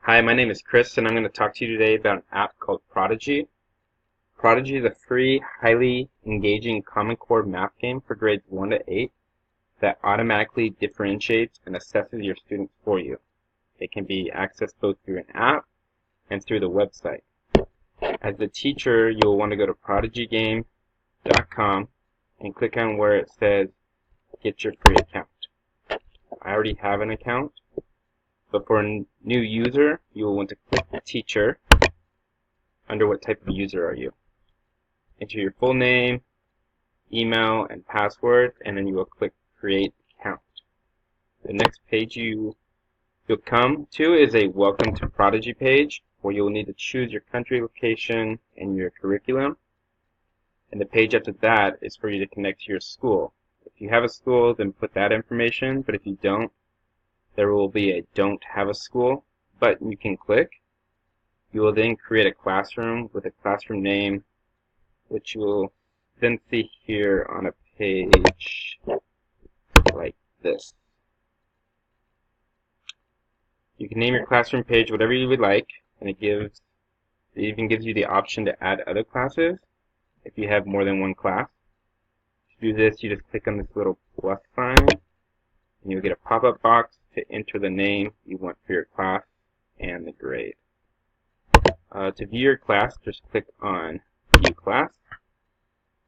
Hi, my name is Chris, and I'm going to talk to you today about an app called Prodigy. Prodigy is a free, highly engaging Common Core math game for grades 1 to 8 that automatically differentiates and assesses your students for you. It can be accessed both through an app and through the website. As the teacher, you'll want to go to prodigygame.com and click on where it says Get Your Free Account. I already have an account. But for a new user, you will want to click Teacher under what type of user are you. Enter your full name, email, and password, and then you will click Create Account. The next page you'll come to is a Welcome to Prodigy page, where you'll need to choose your country, location, and your curriculum. And the page after that is for you to connect to your school. If you have a school, then put that information, but if you don't, there will be a Don't Have a School button you can click. You will then create a classroom with a classroom name, which you will then see here on a page like this. You can name your classroom page whatever you would like, and it even gives you the option to add other classes if you have more than one class. To do this, you just click on this little plus sign, and you'll get a pop-up box to enter the name you want for your class and the grade. To view your class, just click on View Class,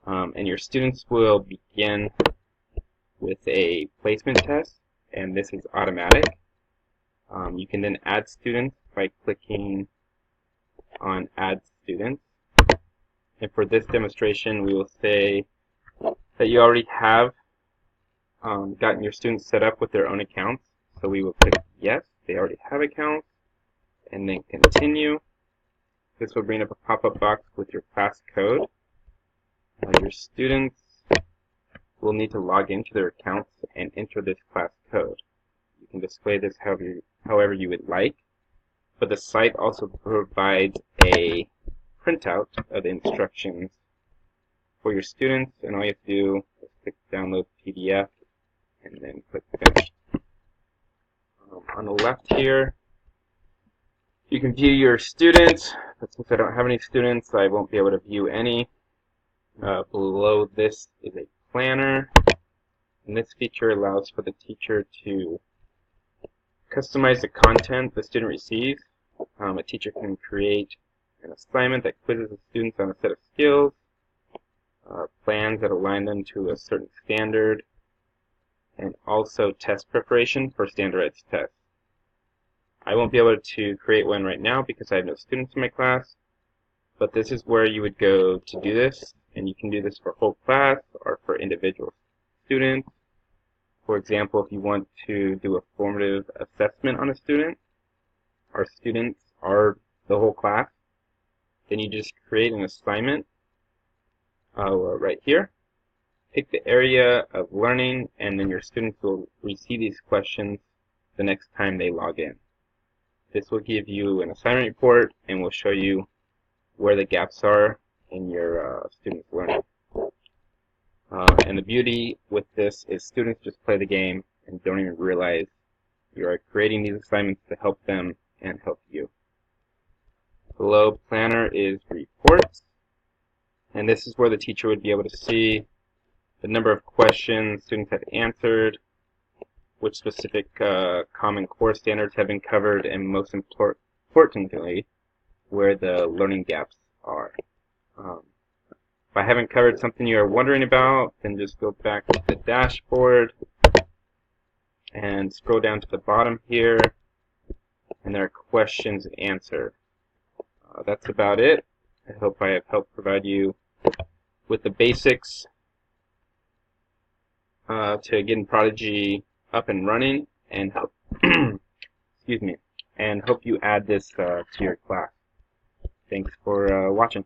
and your students will begin with a placement test, and this is automatic. You can then add students by clicking on Add Students. And for this demonstration, we will say that you already have gotten your students set up with their own accounts. So we will click Yes, they already have accounts, and then Continue. This will bring up a pop-up box with your class code. Your students will need to log into their accounts and enter this class code. You can display this however you would like, but the site also provides a printout of the instructions for your students, and all you have to do is click Download PDF and then click Finish. On the left here, you can view your students, but since I don't have any students, I won't be able to view any. Below this is a planner, and this feature allows for the teacher to customize the content the student receives. A teacher can create an assignment that quizzes the students on a set of skills, plans that align them to a certain standard, and also test preparation for standardized tests. I won't be able to create one right now because I have no students in my class, but this is where you would go to do this, and you can do this for whole class or for individual students. For example, if you want to do a formative assessment on a student, our students are the whole class, then you just create an assignment right here. Pick the area of learning, and then your students will receive these questions the next time they log in. This will give you an assignment report and will show you where the gaps are in your students' learning. And the beauty with this is students just play the game and don't even realize you are creating these assignments to help them and help you. Below Planner is Reports, and this is where the teacher would be able to see the number of questions students have answered, which specific Common Core standards have been covered, and most importantly, where the learning gaps are. If I haven't covered something you are wondering about, then just go back to the dashboard and scroll down to the bottom here, and there are questions and answers. That's about it. I hope I have helped provide you with the basics to getting Prodigy up and running, and help excuse me, and hope you add this to your class. Thanks for watching.